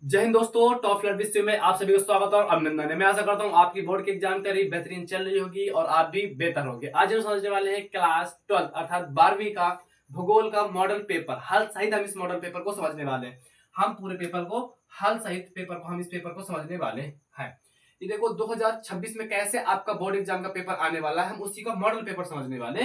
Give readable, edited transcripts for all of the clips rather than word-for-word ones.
जय हिंद दोस्तों, top learn विषय में आप सभी का स्वागत और अभिनंदन है। मैं आशा करता हूँ आपकी बोर्ड की जानकारी बेहतरीन चल रही होगी और आप भी बेहतर होंगे। आज हम समझने वाले हैं क्लास 12 अर्थात 12वीं का भूगोल का मॉडल पेपर हल सहित। हम इस मॉडल पेपर को समझने वाले हैं। हम पूरे पेपर को हल सहित इस पेपर को समझने वाले हैं। ये देखो 2026 में कैसे आपका बोर्ड एग्जाम का पेपर आने वाला है, हम उसी का मॉडल पेपर समझने वाले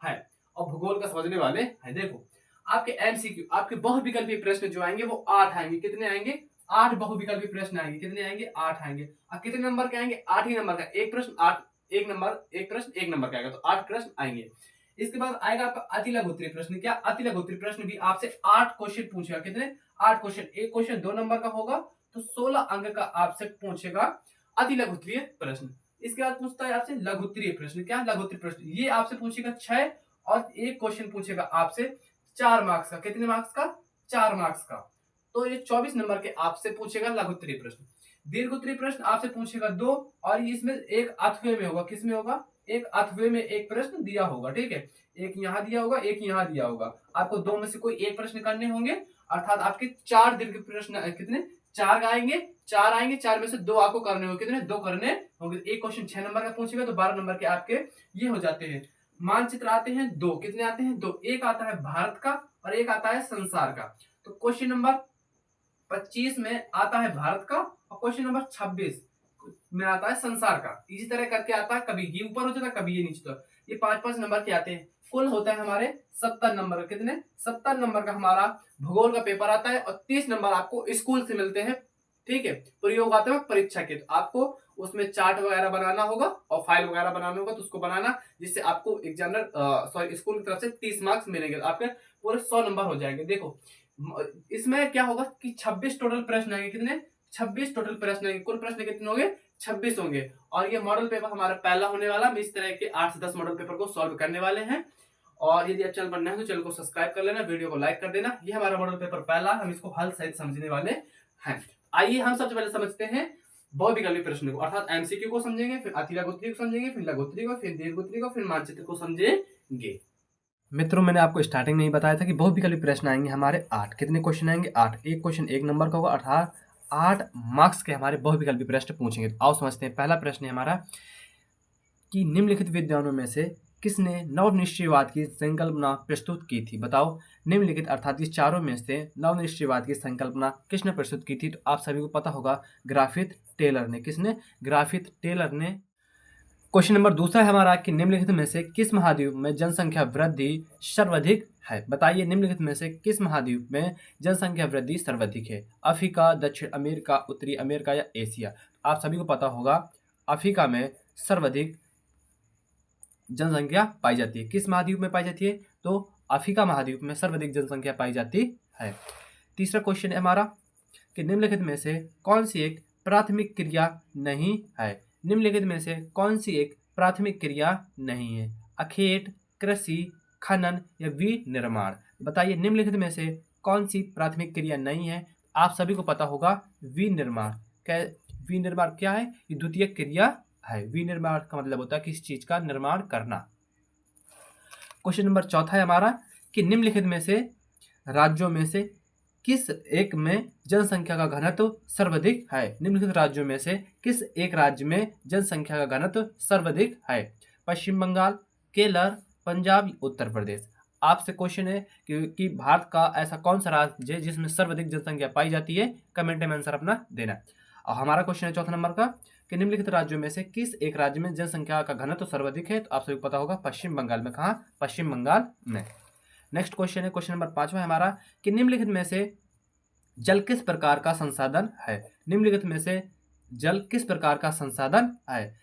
हैं और भूगोल का समझने वाले हैं। देखो आपके एमसीक्यू, आपके बहुविकल्पीय प्रश्न जो आएंगे वो 8 आएंगे। कितने आएंगे? 8 बहुविकल्पी प्रश्न आएंगे। कितने आएंगे? 8 आएंगे। और कितने नंबर के आएंगे? 8 ही नंबर का एक प्रश्न। 8 एक प्रश्न 1 नंबर का आएगा, तो 8 प्रश्न आएंगे। इसके बाद आएगा आपका अति लघुत्तरीय प्रश्न। क्या अति लघुत्तरीय प्रश्न भी आपसे 8 क्वेश्चन पूछेगा। कितने? 8 क्वेश्चन। एक क्वेश्चन 2 नंबर का होगा, तो 16 अंक का आपसे पूछेगा अति लघुत्तरीय प्रश्न। इसके बाद पूछता है आपसे लघुत्तरीय प्रश्न। क्या? लघुत्तरीय प्रश्न ये आपसे पूछेगा 6 और एक क्वेश्चन पूछेगा आपसे 4 मार्क्स का। कितने मार्क्स का? 4 मार्क्स का। तो ये 24 नंबर के आपसे पूछेगा लघुत्तरीय प्रश्न। दीर्घोत्तरीय प्रश्न आपसे पूछेगा 2 और इसमें एक अथवे में होगा। किसमें होगा? एक अथवे में एक प्रश्न दिया होगा। ठीक है, एक यहाँ दिया होगा, एक यहाँ दिया होगा। आपको दो में से कोई एक प्रश्न करने होंगे, अर्थात आपके 4 दीर्घ प्रश्न कितने? 4 आएंगे। 4 आएंगे, 4 में से 2 आपको करने होंगे। कितने? 2 करने होंगे। एक क्वेश्चन 6 नंबर का पूछेगा, तो 12 नंबर के आपके ये हो जाते हैं। मानचित्र आते हैं 2। कितने आते हैं? 2। एक आता है भारत का और एक आता है संसार का। तो क्वेश्चन नंबर 25 में आता है भारत का और क्वेश्चन नंबर 26 में आता है संसार का। इसी तरह करके आता है, कभी ये ऊपर हो जाता है, कभी ये नीचे होता है। ये 5-5 नंबर के आते हैं। कुल होता है हमारे 70 नंबर का। कितने? 70 नंबर का हमारा भूगोल का पेपर आता है और 30 नंबर आपको स्कूल से मिलते हैं। ठीक है, प्रयोगात्मक परीक्षा के। तो आपको उसमें चार्ट वगैरह बनाना होगा और फाइल वगैरह बनाना होगा, तो उसको बनाना, जिससे आपको एग्जामिनर सॉरी स्कूल की तरफ से 30 मार्क्स मिलेंगे। आपके पूरे 100 नंबर हो जाएंगे। देखो इसमें क्या होगा कि 26 टोटल प्रश्न आएंगे। कितने? 26 टोटल प्रश्न आएंगे। कुल प्रश्न कितने होंगे? 26 होंगे। और ये मॉडल पेपर हमारा पहला होने वाला। हम इस तरह के 8 से 10 मॉडल पेपर को सॉल्व करने वाले हैं। और यदि आप चैनल पर नए हैं तो चैनल को सब्सक्राइब कर लेना, वीडियो को लाइक कर देना। ये हमारा मॉडल पेपर पहला, हम इसको हल सहित समझने वाले हैं। आइए हम सबसे पहले समझते हैं बहुविकल्पी प्रश्न को, अर्थात एमसीक्यू को समझेंगे, फिर अति लघुत्तरीय को समझेंगे, फिर लघुत्तरीय को, फिर दीर्घोत्तरीय को, फिर मानचित्र को समझेंगे। मित्रों, मैंने आपको स्टार्टिंग में ही बताया था कि बहुविकल्पी प्रश्न आएंगे हमारे 8। कितने क्वेश्चन आएंगे? 8। एक क्वेश्चन 1 नंबर का होगा, अर्थात 8 मार्क्स के हमारे बहुविकल्पी प्रश्न पूछेंगे। तो आओ समझते हैं। पहला प्रश्न है हमारा कि निम्नलिखित विद्वानों में से किसने नवनिश्चयवाद की संकल्पना प्रस्तुत की थी? बताओ, निम्नलिखित अर्थात इस चारों में से नवनिश्चयवाद की संकल्पना किसने प्रस्तुत की थी? तो आप सभी को पता होगा, ग्राफिथ टेलर ने। किसने? ग्राफिथ टेलर ने। क्वेश्चन नंबर दूसरा है हमारा कि निम्नलिखित में से किस महाद्वीप में जनसंख्या वृद्धि सर्वाधिक है? बताइए, निम्नलिखित में से किस महाद्वीप में जनसंख्या वृद्धि सर्वाधिक है? अफ्रीका, दक्षिण अमेरिका, उत्तरी अमेरिका या एशिया? आप सभी को पता होगा, अफ्रीका में सर्वाधिक जनसंख्या पाई जाती है। किस महाद्वीप में पाई जाती है? तो अफ्रीका महाद्वीप में सर्वाधिक जनसंख्या पाई जाती है। तीसरा क्वेश्चन है हमारा कि निम्नलिखित में से कौन सी एक प्राथमिक क्रिया नहीं है? निम्नलिखित में से कौन सी एक प्राथमिक क्रिया नहीं है? अखेट, कृषि, खनन या विनिर्माण? बताइए, निम्नलिखित में से कौन सी प्राथमिक क्रिया नहीं है? आप सभी को पता होगा, विनिर्माण। विनिर्माण क्या है? ये द्वितीय क्रिया है। विनिर्माण का मतलब होता है किसी चीज का निर्माण करना। क्वेश्चन नंबर चौथा है हमारा कि निम्नलिखित में से राज्यों में से किस एक में जनसंख्या का घनत्व सर्वाधिक है? निम्नलिखित राज्यों में से किस एक राज्य में जनसंख्या का घनत्व सर्वाधिक है? पश्चिम बंगाल, केरल, पंजाब, उत्तर प्रदेश? आपसे क्वेश्चन है कि भारत का ऐसा कौन सा राज्य है जिसमें सर्वाधिक जनसंख्या पाई जाती है? कमेंट में आंसर अपना देना। और हमारा क्वेश्चन है चौथा नंबर का कि निम्नलिखित राज्यों में से किस एक राज्य में जनसंख्या का घनत्व सर्वाधिक है? तो आप सभी को पता होगा, पश्चिम बंगाल में। कहाँ? पश्चिम बंगाल में। नेक्स्ट क्वेश्चन है, क्वेश्चन नंबर 5वां है हमारा कि निम्नलिखित में से जल किस प्रकार का संसाधन है? निम्नलिखित में से जल किस प्रकार का संसाधन है?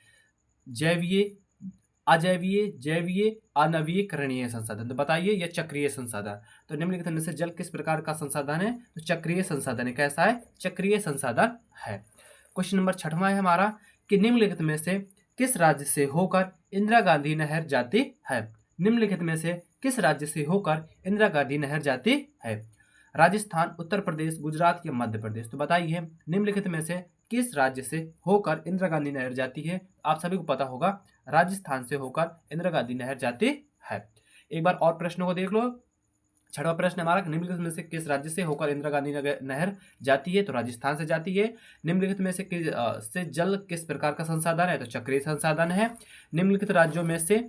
जैवीय, अजैवीय, जैवीय, अनवीकरणीय संसाधन? तो बताइए, यह चक्रीय संसाधन। तो निम्नलिखित में से जल किस प्रकार का संसाधन है? तो चक्रीय संसाधन है। कैसा है? चक्रीय संसाधन है। क्वेश्चन नंबर 6वां है हमारा कि निम्नलिखित में से किस राज्य से होकर इंदिरा गांधी नहर जाती है? निम्नलिखित में से किस राज्य से होकर इंदिरा गांधी नहर जाती है? राजस्थान, उत्तर प्रदेश, गुजरात या मध्य प्रदेश? तो बताइए, निम्नलिखित में से किस राज्य से होकर इंदिरा गांधी नहर जाती है? आप सभी को पता होगा, राजस्थान से होकर इंदिरा गांधी नहर जाती है। एक बार और प्रश्नों को देख लो। छठवां प्रश्न हमारा, निम्नलिखित में से किस राज्य से होकर इंदिरा गांधी नहर जाती है? तो राजस्थान से जाती है। निम्नलिखित में से से जल किस प्रकार का संसाधन है? तो चक्रीय संसाधन है। निम्नलिखित राज्यों में से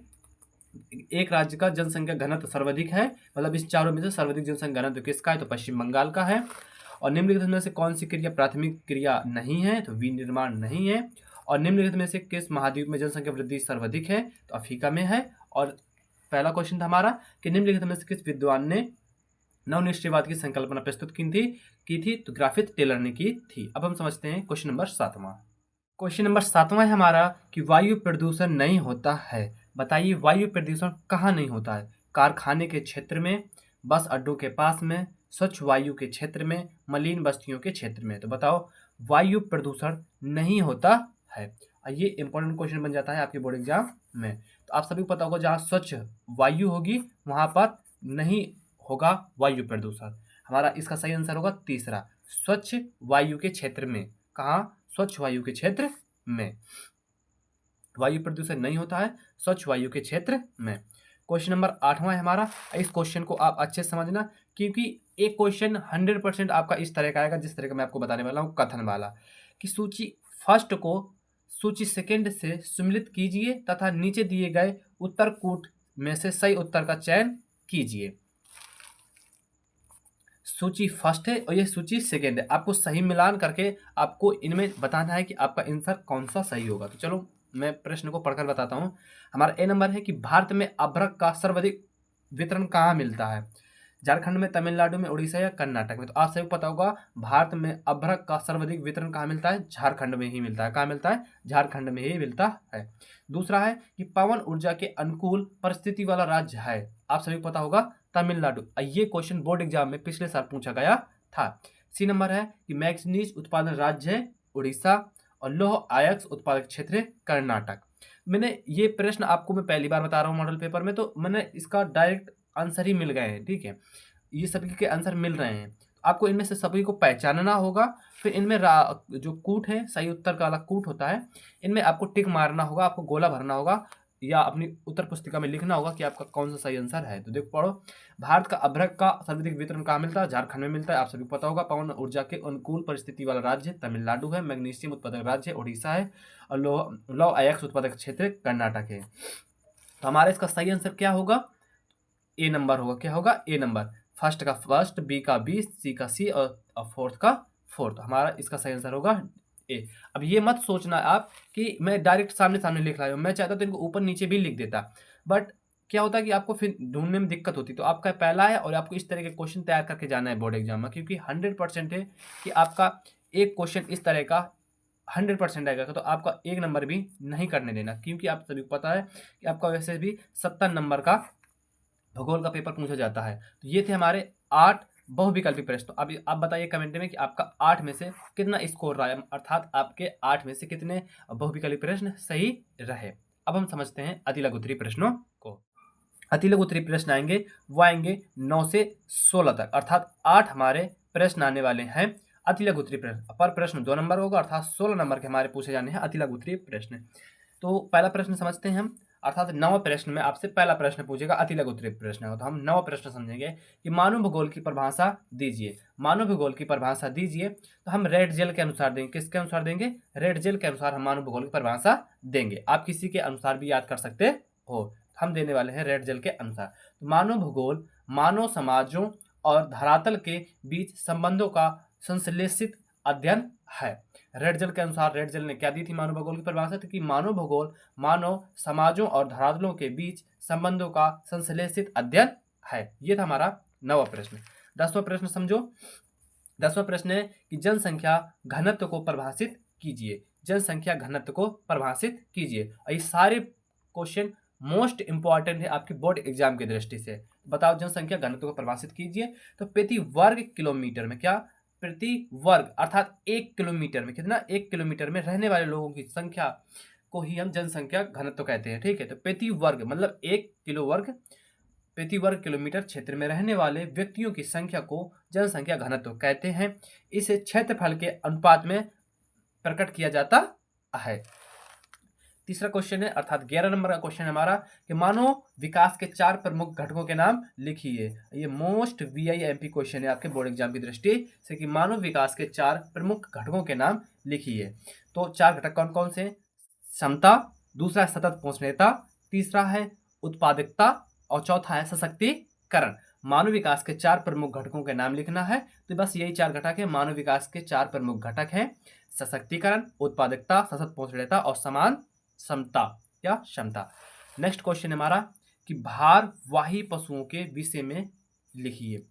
एक राज्य का जनसंख्या घनत्व सर्वाधिक है, मतलब इस चारों में से सर्वाधिक जनसंख्या घनत्व किसका है? तो पश्चिम बंगाल का है। और निम्नलिखित में से कौन सी क्रिया प्राथमिक क्रिया नहीं है? तो विनिर्माण नहीं है। और निम्नलिखित में से किस महाद्वीप में जनसंख्या वृद्धि सर्वाधिक है? तो अफ्रीका में है। और पहला क्वेश्चन था हमारा कि निम्नलिखित में से किस विद्वान ने नवनिश्चयवाद की संकल्पना प्रस्तुत की थी? तो ग्राफिथ टेलर ने की थी। अब हम समझते हैं क्वेश्चन नंबर 7वां। क्वेश्चन नंबर 7वां है हमारा कि वायु प्रदूषण नहीं होता है। बताइए वायु प्रदूषण कहाँ नहीं होता है? कारखाने के क्षेत्र में, बस अड्डों के पास में, स्वच्छ वायु के क्षेत्र में, मलिन बस्तियों के क्षेत्र में। तो बताओ वायु प्रदूषण नहीं होता है। ये इंपॉर्टेंट क्वेश्चन बन जाता है आपके बोर्ड एग्जाम में। तो आप सभी को पता होगा जहाँ स्वच्छ वायु होगी वहां पर नहीं होगा वायु प्रदूषण। हमारा इसका सही आंसर होगा तीसरा, स्वच्छ वायु के क्षेत्र में। कहाँ? स्वच्छ वायु के क्षेत्र में वायु प्रदूषण नहीं होता है, स्वच्छ वायु के क्षेत्र में। क्वेश्चन नंबर 8वां है हमारा। इस क्वेश्चन को आप अच्छे से समझना, क्योंकि एक क्वेश्चन 100% आपका इस तरह का आएगा जिस तरह का मैं आपको बताने वाला हूँ, कथन वाला, कि सूची फर्स्ट को सूची सेकंड से सम्मिलित कीजिए तथा नीचे दिए गए उत्तर कूट में से सही उत्तर का चयन कीजिए। सूची फर्स्ट है और ये सूची सेकंड है, आपको सही मिलान करके आपको इनमें बताना है कि आपका आंसर कौन सा सही होगा। तो चलो मैं प्रश्न को पढ़कर बताता हूँ। हमारा ए नंबर है कि भारत में अभ्रक का सर्वाधिक वितरण कहाँ मिलता है? झारखंड में, तमिलनाडु में, उड़ीसा या कर्नाटक में? तो आप सभी को पता होगा भारत में अभ्रक का सर्वाधिक वितरण कहाँ मिलता है? झारखंड में ही मिलता है। कहाँ मिलता है? झारखंड में ही मिलता है। दूसरा है कि पवन ऊर्जा के अनुकूल परिस्थिति वाला राज्य है। आप सभी को पता होगा तमिलनाडु। ये क्वेश्चन बोर्ड एग्जाम में पिछले साल पूछा गया था। सी नंबर है कि मैग्नीज उत्पादन राज्य है उड़ीसा और लौह अयस्क उत्पादक क्षेत्र है कर्नाटक। मैंने ये प्रश्न आपको मैं पहली बार बता रहा हूँ मॉडल पेपर में, तो मैंने इसका डायरेक्ट आंसर ही मिल गए हैं। ठीक है, ये सभी के आंसर मिल रहे हैं। आपको इनमें से सभी को पहचानना होगा, फिर इनमें जो कूट है सही उत्तर का अलग कूट होता है, इनमें आपको टिक मारना होगा, आपको गोला भरना होगा या अपनी उत्तर पुस्तिका में लिखना होगा कि आपका कौन सा सही आंसर है। तो देखो पढ़ो, भारत का अभ्रक का सर्वाधिक वितरण कहाँ मिलता है? झारखंड में मिलता है। आप सभी को पता होगा पवन ऊर्जा के अनुकूल परिस्थिति वाला राज्य तमिलनाडु है। मैग्नीशियम उत्पादक राज्य उड़ीसा है और लौह अयस्क उत्पादक क्षेत्र कर्नाटक है। तो हमारा इसका सही आंसर क्या होगा? ए नंबर होगा। क्या होगा? ए नंबर। फर्स्ट का फर्स्ट, बी का बी, सी का सी और फोर्थ का फोर्थ। हमारा इसका सही आंसर होगा ए। अब ये मत सोचना आप कि मैं डायरेक्ट सामने सामने लिख रहा हूँ, मैं चाहता तो इनको ऊपर नीचे भी लिख देता, बट क्या होता है कि आपको फिर ढूंढने में दिक्कत होती। तो आपका पहला है और आपको इस तरह के क्वेश्चन तैयार करके जाना है बोर्ड एग्जाम में, क्योंकि 100% है कि आपका एक क्वेश्चन इस तरह का 100% आएगा। तो आपका एक नंबर भी नहीं करने देना, क्योंकि आप सभी को पता है कि आपका वैसे भी 70 नंबर का भूगोल का पेपर पूछा जाता है। तो ये थे हमारे 8 बहुविकल्पी प्रश्न। तो अभी आप बताइए कमेंट में कि आपका 8 में से कितना स्कोर रहा है, अर्थात आपके 8 में से कितने बहुविकल्पी प्रश्न सही रहे। अब हम समझते हैं अति लघु उत्तरीय प्रश्नों को। अति लघु उत्तरीय प्रश्न आएंगे, वो आएंगे 9 से 16 तक, अर्थात 8 हमारे प्रश्न आने वाले हैं अति लघु उत्तरीय प्रश्न। पर प्रश्न 2 नंबर होगा, अर्थात 16 नंबर के हमारे पूछे जाने हैं अति लघु उत्तरीय प्रश्न। तो पहला प्रश्न समझते हैं हम, अर्थात 9वें प्रश्न में आपसे पहला प्रश्न पूछेगा अति लघु उत्तरीय प्रश्न है। तो हम 9वां प्रश्न समझेंगे कि मानव भूगोल की परिभाषा दीजिए। मानव भूगोल की परिभाषा दीजिए, तो हम रेड जेल के अनुसार देंगे। किसके अनुसार देंगे? रेड जेल के अनुसार हम मानव भूगोल की परिभाषा देंगे। आप किसी के अनुसार भी याद कर सकते हो, हम देने वाले हैं रेड जेल के अनुसार। तो मानव भूगोल मानव समाजों और धरातल के बीच संबंधों का संश्लेषित अध्ययन है। रेड जेल के अनुसार रेड जेल ने क्या दी थी मानव भूगोल की परिभाषा? कि मानव भूगोल मानव समाजों और धरातलों के बीच संबंधों का संश्लेषित अध्ययन है। ये था हमारा 9वां प्रश्न। 10वां प्रश्न समझो। 10वां प्रश्न है कि जनसंख्या घनत्व को परिभाषित कीजिए। जनसंख्या घनत्व को परिभाषित कीजिए। ये सारे क्वेश्चन मोस्ट इंपॉर्टेंट है आपके बोर्ड एग्जाम की दृष्टि से। बताओ जनसंख्या घनत्व को परिभाषित कीजिए। तो प्रति वर्ग किलोमीटर में, क्या? प्रति वर्ग अर्थात 1 किलोमीटर में कितना? 1 किलोमीटर में रहने वाले लोगों की संख्या को ही हम जनसंख्या घनत्व कहते हैं। ठीक है, तो प्रति वर्ग मतलब 1 किलो वर्ग, प्रति वर्ग किलोमीटर क्षेत्र में रहने वाले व्यक्तियों की संख्या को जनसंख्या घनत्व कहते हैं। इसे क्षेत्रफल के अनुपात में प्रकट किया जाता है। तीसरा क्वेश्चन है अर्थात 11 नंबर का क्वेश्चन है हमारा कि मानव विकास के 4 प्रमुख घटकों के नाम लिखिए। ये मोस्ट वीआईएमपी क्वेश्चन है आपके बोर्ड एग्जाम की दृष्टि से कि मानव विकास के 4 प्रमुख घटकों के नाम लिखिए। तो 4 घटक कौन कौन से? क्षमता, दूसरा है सतत पहुंचनेता, तीसरा है उत्पादकता और चौथा है सशक्तिकरण। मानव विकास के 4 प्रमुख घटकों के नाम लिखना है। तो बस यही 4 घटक है। मानव विकास के 4 प्रमुख घटक हैं सशक्तिकरण, उत्पादकता, सतत पहुंचनेता और समान समता या क्षमता। नेक्स्ट क्वेश्चन हमारा कि भारवाही पशुओं के विषय में लिखिए।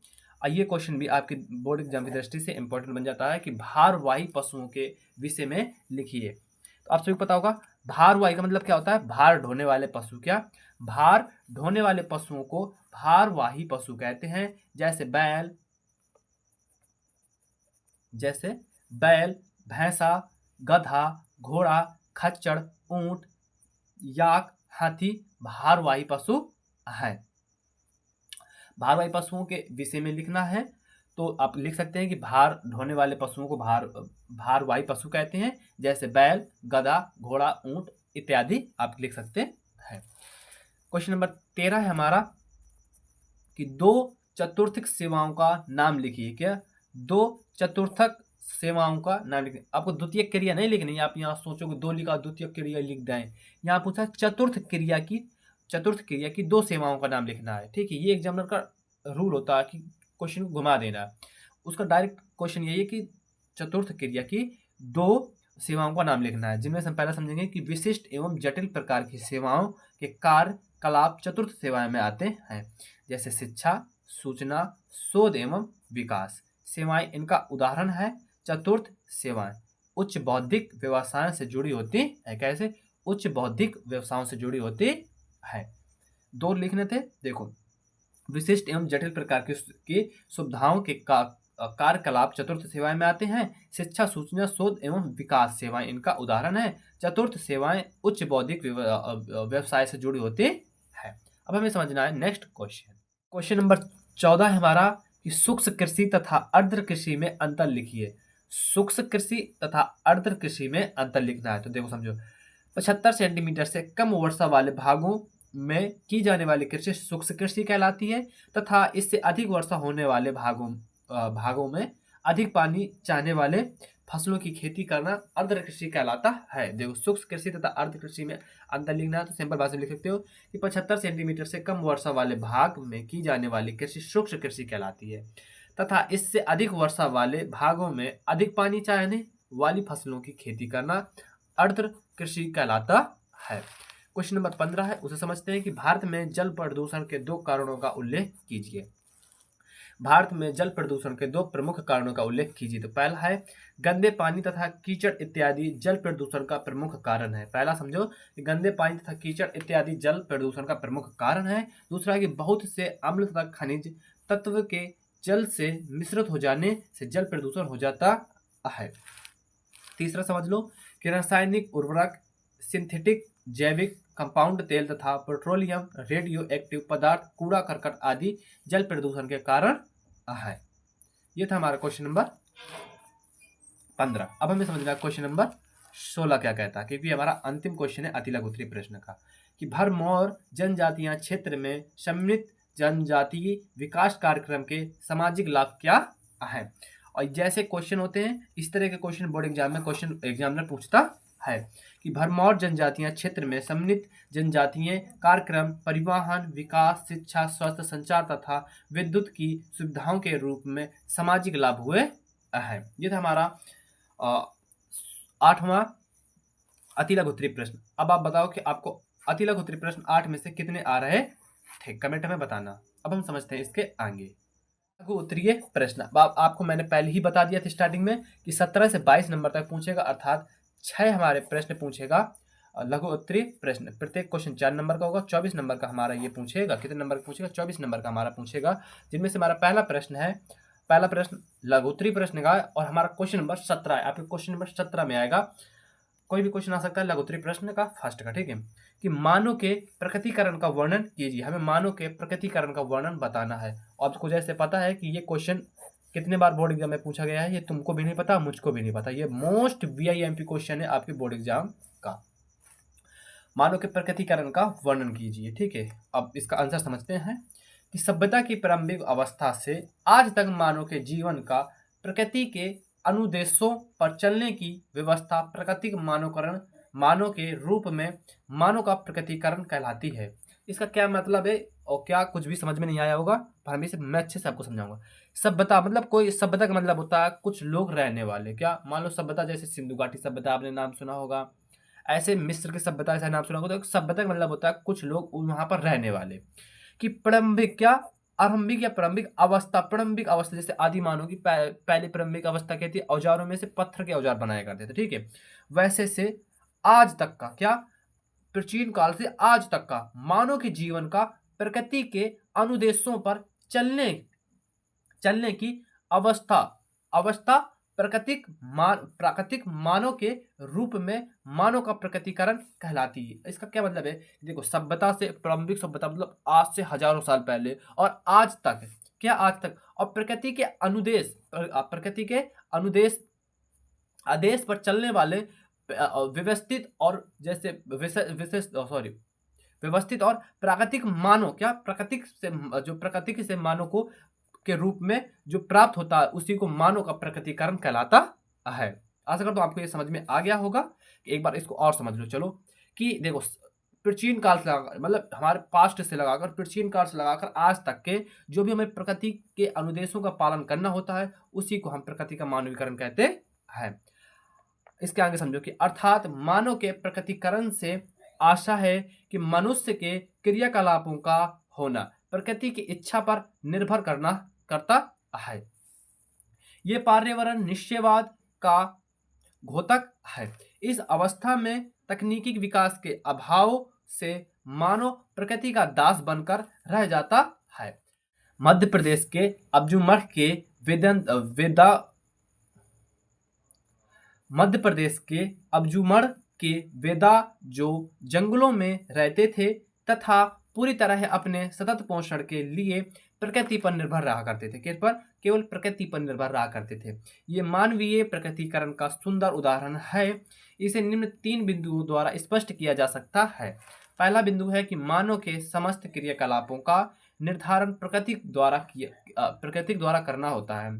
ये क्वेश्चन भी आपके बोर्ड एग्जाम की दृष्टि से इंपॉर्टेंट बन जाता है कि भारवाही पशुओं के विषय में लिखिए। तो आप सभी को पता होगा भारवाही का मतलब क्या होता है? भार ढोने वाले पशु। क्या? भार ढोने वाले पशुओं को भारवाही पशु कहते हैं। जैसे बैल, भैंसा, गधा, घोड़ा, खच्चर, ऊंट, याक, हाथी भारवाही पशु है। भारवाही पशुओं के विषय में लिखना है। तो आप लिख सकते हैं कि भार ढोने वाले पशुओं को भारवाही पशु कहते हैं। जैसे बैल, गधा, घोड़ा, ऊंट इत्यादि आप लिख सकते हैं। क्वेश्चन नंबर 13 है हमारा कि 2 चतुर्थक सेवाओं का नाम लिखिए। क्या? 2 चतुर्थक सेवाओं का नाम लिखना। आपको द्वितीय क्रिया नहीं लिखनी है। आप यहाँ सोचोगे 2 लिखा द्वितीय क्रिया लिख दें। यहाँ पूछा चतुर्थ क्रिया की 2 सेवाओं का नाम लिखना है। ठीक है, ये एग्जामिनर का रूल होता है कि क्वेश्चन को घुमा देना। उसका डायरेक्ट क्वेश्चन यही है कि चतुर्थ क्रिया की 2 सेवाओं का नाम लिखना है, जिनमें से हम पहले समझेंगे कि विशिष्ट एवं जटिल प्रकार की सेवाओं के कार्यकलाप चतुर्थ सेवाएं में आते हैं। जैसे शिक्षा, सूचना, शोध एवं विकास सेवाएं इनका उदाहरण है। चतुर्थ सेवाएं उच्च बौद्धिक व्यवसायों से जुड़ी होती है। कैसे? उच्च बौद्धिक व्यवसायों से जुड़ी होती है। 2 लिखने थे। देखो, विशिष्ट एवं जटिल प्रकार की सुविधाओं के कार्यकलाप चतुर्थ सेवाएं में आते हैं। शिक्षा, सूचना, शोध एवं विकास सेवाएं इनका उदाहरण है। चतुर्थ सेवाएं उच्च बौद्धिक व्यवसाय से जुड़ी होती है। अब हमें समझना है नेक्स्ट क्वेश्चन नंबर 14 है हमारा कि सूक्ष्म कृषि तथा अर्द्र कृषि में अंतर लिखिए। सूक्ष्म कृषि तथा अर्द्र कृषि में अंतर लिखना है। तो देखो समझो, 75 सेंटीमीटर से कम वर्षा वाले भागों में की जाने वाली कृषि सूक्ष्म कृषि कहलाती है तथा इससे अधिक वर्षा होने वाले भागों में अधिक पानी चाहने वाले फसलों की खेती करना अर्द्र कृषि कहलाता है। देखो, सूक्ष्म कृषि तथा अर्द्र कृषि में अंतर लिखना है। तो सिंपल भाषा में लिख सकते हो कि 75 सेंटीमीटर से कम वर्षा वाले भाग में की जाने वाली कृषि सूक्ष्म कृषि कहलाती है तथा इससे अधिक वर्षा वाले भागों में अधिक पानी चाहने वाली फसलों की खेती करना अर्द्र कृषि कहलाता है। क्वेश्चन नंबर 15 है, उसे समझते हैं कि भारत में जल प्रदूषण के 2 कारणों का उल्लेख कीजिए। भारत में जल प्रदूषण के 2 प्रमुख कारणों का उल्लेख कीजिए। तो पहला है गंदे पानी तथा कीचड़ इत्यादि जल प्रदूषण का प्रमुख कारण है। पहला समझो कि गंदे पानी तथा कीचड़ इत्यादि जल प्रदूषण का प्रमुख कारण है। दूसरा है कि बहुत से अम्ल तथा खनिज तत्व के जल से मिश्रित हो जाने से जल प्रदूषण हो जाता है। तीसरा समझ लो कि रासायनिक उर्वरक, सिंथेटिक जैविक कंपाउंड तेल तथा पेट्रोलियम, रेडियो एक्टिव पदार्थ, कूड़ा करकट आदि जल प्रदूषण के कारण है। ये था हमारा क्वेश्चन नंबर 15। अब हमें समझना क्वेश्चन नंबर 16 क्या कहता है, क्योंकि हमारा अंतिम क्वेश्चन है अति लघु उत्तरीय प्रश्न का कि भरमौर जनजातीय क्षेत्र में सम्मिलित जनजातीय विकास कार्यक्रम के सामाजिक लाभ क्या है। और जैसे क्वेश्चन होते हैं इस तरह के क्वेश्चन बोर्ड एग्जाम में क्वेश्चन एग्जामिनर पूछता है कि भरमौर जनजातीय क्षेत्र में सम्मिलित जनजातीय कार्यक्रम परिवहन, विकास, शिक्षा, स्वास्थ्य, संचार तथा विद्युत की सुविधाओं के रूप में सामाजिक लाभ हुए है। ये था हमारा 8वां अति लघु उत्तरीय प्रश्न। अब आप बताओ कि आपको अति लघु उत्तरीय प्रश्न 8 में से कितने आ रहे थे, कमेंट में बताना। अब हम समझते हैं इसके आगे लघु उत्तरीय प्रश्न। आपको मैंने पहले ही बता दिया था स्टार्टिंग में कि 17 से 22 नंबर तक पूछेगा, अर्थात 6 हमारे प्रश्न पूछेगा लघु उत्तरीय प्रश्न। प्रत्येक क्वेश्चन 4 नंबर का होगा। 24 नंबर का हमारा ये पूछेगा। कितने नंबर का पूछेगा? 24 नंबर का हमारा पूछेगा, जिनमें से हमारा पहला प्रश्न लघु उत्तरीय प्रश्न का और हमारा क्वेश्चन नंबर 17 है। आपके क्वेश्चन नंबर 17 में आएगा, कोई भी क्वेश्चन आ सकता है लघु उत्तरीय प्रश्न का फर्स्ट का। ठीक है, कि मानव के प्रकृतिकरण का वर्णन कीजिए। हमें मानव के प्रकृतिकरण का वर्णन बताना है। आपको जैसे पता है कि ये क्वेश्चन कितने बार बोर्ड एग्जाम में पूछा गया है, ये तुमको भी नहीं पता, मुझको भी नहीं पता। ये मोस्ट वीआईएमपी क्वेश्चन है आपके बोर्ड एग्जाम का। मानव के प्रकृतिकरण का वर्णन कीजिए। ठीक है, अब इसका आंसर समझते हैं कि सभ्यता की प्रारंभिक अवस्था से आज तक मानव के जीवन का प्रकृति के अनुदेशों पर चलने की व्यवस्था प्राकृतिक मानवकरण मानव के रूप में मानव का प्रकृतिकरण कहलाती है। इसका क्या मतलब है और क्या कुछ भी समझ में नहीं आया होगा, पर हम इसे मैं अच्छे से आपको समझाऊंगा। सभ्यता मतलब कोई सभ्यता का मतलब होता है कुछ लोग रहने वाले, क्या मान लो सभ्यता जैसे सिंधु घाटी सभ्यता आपने नाम सुना होगा, ऐसे मिस्र की सभ्यता ऐसा नाम सुना होगा। तो सभ्यता का मतलब होता है कुछ लोग वहां पर रहने वाले। कि प्रारंभिक क्या आरंभिक या प्रारंभिक अवस्था जैसे आदि मानव की पहली प्रारंभिक अवस्था कहती है औजारों में से पत्थर के औजार बनाया करते थे। ठीक है, वैसे से आज तक का क्या प्राचीन काल से आज तक का मानव के जीवन का प्रकृति के अनुदेशों पर चलने चलने की अवस्था अवस्था प्राकृतिक मानव के रूप में मानव का प्रकृतिकरण कहलाती है। इसका क्या मतलब है, देखो सभ्यता से प्रारंभिक सभ्यता मतलब आज से हजारों साल पहले और आज तक, क्या आज तक, और प्रकृति के अनुदेश आदेश पर चलने वाले व्यवस्थित और जैसे विशेष सॉरी व्यवस्थित और प्राकृतिक मानव क्या प्राकृतिक से जो प्राकृतिक से मानव को के रूप में जो प्राप्त होता है उसी को मानव का प्रकृतिकरण कहलाता है। आशा करता हूं आपको ये समझ में आ गया होगा। एक बार इसको और समझ लो चलो कि देखो प्राचीन काल से लगाकर मतलब हमारे पास्ट से लगाकर प्राचीन काल से लगाकर आज तक के जो भी हमें प्रकृति के अनुदेशों का पालन करना होता है उसी को हम प्रकृति का मानवीकरण कहते हैं। इसके आगे समझो कि अर्थात मानव के प्रकृतिकरण से आशा है कि मनुष्य के क्रियाकलापों का होना प्रकृति की इच्छा पर निर्भर करता है। ये पर्यावरण निश्चयवाद का घोतक है। इस अवस्था में तकनीकी विकास के अभाव से मानव प्रकृति का दास बनकर रह जाता है। मध्य प्रदेश के अर्जुमठ के मध्य प्रदेश के अर्जुमड़ के वेदा जो जंगलों में रहते थे तथा पूरी तरह अपने सतत पोषण के लिए प्रकृति पर निर्भर रहा करते थे। किस पर? केवल प्रकृति पर निर्भर रहा करते थे। ये मानवीय प्रकृतिकरण का सुंदर उदाहरण है। इसे निम्न 3 बिंदुओं द्वारा स्पष्ट किया जा सकता है। पहला बिंदु है कि मानव के समस्त क्रियाकलापों का निर्धारण प्रकृति द्वारा करना होता है।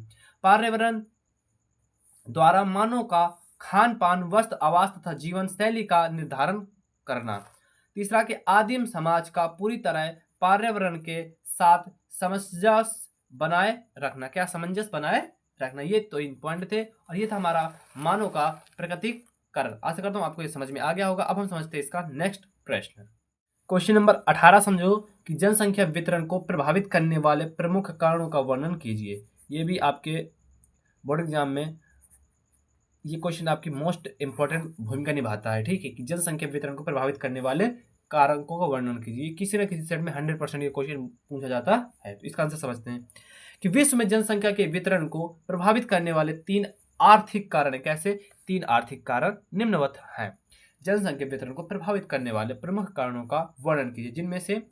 पर्यावरण द्वारा मानव का खान पान वस्त्र आवास तथा जीवन शैली का निर्धारण करना। तीसरा कि आदिम समाज का पूरी तरह पर्यावरण के साथ सामंजस्य बनाए रखना। क्या सामंजस्य बनाए रखना, ये तो पॉइंट थे और ये था हमारा मानव का प्रकृतिकरण। आशा करता हूं आपको ये समझ में आ गया होगा। अब हम समझते हैं इसका नेक्स्ट प्रश्न। क्वेश्चन नंबर 18 समझो कि जनसंख्या वितरण को प्रभावित करने वाले प्रमुख कारणों का वर्णन कीजिए। ये भी आपके बोर्ड एग्जाम में ये क्वेश्चन आपकी मोस्ट इंपॉर्टेंट भूमिका निभाता है। ठीक है, कि जनसंख्या वितरण को प्रभावित करने वाले कारकों का वर्णन कीजिए। किसी न किसी सेट में 100% ये क्वेश्चन पूछा जाता है। तो इसका आंसर समझते हैं कि विश्व में जनसंख्या के वितरण को प्रभावित करने वाले 3 आर्थिक कारण। कैसे? 3 आर्थिक कारण निम्नवत हैं। जनसंख्या वितरण को प्रभावित करने वाले प्रमुख कारणों का वर्णन कीजिए, जिनमें से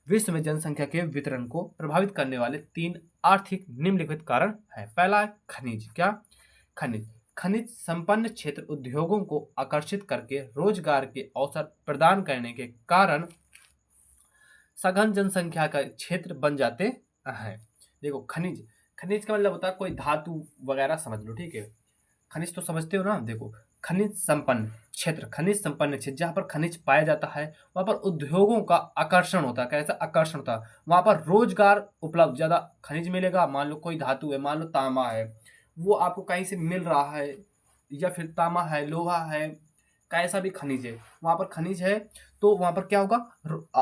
विश्व में जनसंख्या के वितरण को प्रभावित करने वाले 3 आर्थिक निम्नलिखित कारण है। पहला है खनिज। क्या? खनिज संपन्न क्षेत्र उद्योगों को आकर्षित करके रोजगार के अवसर प्रदान करने के कारण सघन जनसंख्या का क्षेत्र बन जाते हैं। देखो खनिज का मतलब होता है कोई धातु वगैरह समझ लो। ठीक है, खनिज तो समझते हो ना। देखो खनिज संपन्न क्षेत्र जहाँ पर खनिज पाया जाता है वहाँ पर उद्योगों का आकर्षण होता है। कैसा आकर्षण होता है? वहाँ पर रोजगार उपलब्ध, ज्यादा खनिज मिलेगा। मान लो कोई धातु है, मान लो तांबा है, वो आपको कहीं से मिल रहा है, या फिर तांबा है, लोहा है, कैसा भी खनिज है, वहां पर खनिज है तो वहां पर क्या होगा?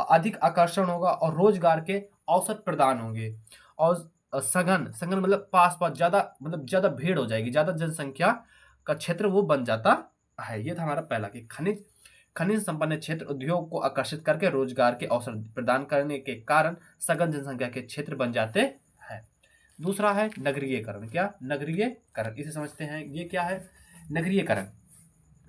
अधिक आकर्षण होगा और रोजगार के अवसर प्रदान होंगे। और सघन मतलब पास ज्यादा भीड़ हो जाएगी, ज्यादा जनसंख्या का क्षेत्र वो बन जाता है। ये था हमारा पहला कि खनिज संपन्न क्षेत्र उद्योग को आकर्षित करके रोजगार के अवसर प्रदान करने के कारण सघन जनसंख्या के क्षेत्र बन जाते हैं। दूसरा है नगरीयकरण। क्या? नगरीयकरण, इसे समझते हैं। ये क्या है? नगरीयकरण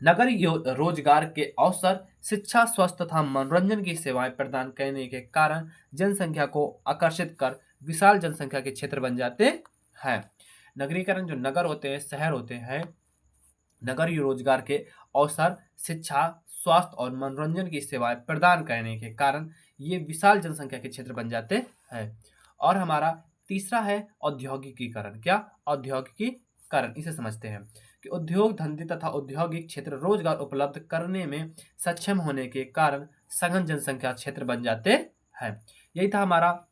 नगरीय रोजगार के अवसर, शिक्षा, स्वास्थ्य तथा मनोरंजन की सेवाएं प्रदान करने के कारण जनसंख्या को आकर्षित कर विशाल जनसंख्या के क्षेत्र बन जाते हैं। नगरीकरण जो नगर होते हैं, शहर होते हैं, नगरीय रोजगार के अवसर, शिक्षा, स्वास्थ्य और मनोरंजन की सेवाएं प्रदान करने के कारण ये विशाल जनसंख्या के क्षेत्र बन जाते हैं। और हमारा तीसरा है औद्योगिकीकरण। क्या? औद्योगिकीकरण। इसे समझते हैं कि उद्योग धंधे तथा औद्योगिक क्षेत्र रोजगार उपलब्ध करने में सक्षम होने के कारण सघन जनसंख्या क्षेत्र बन जाते हैं। यही था हमारा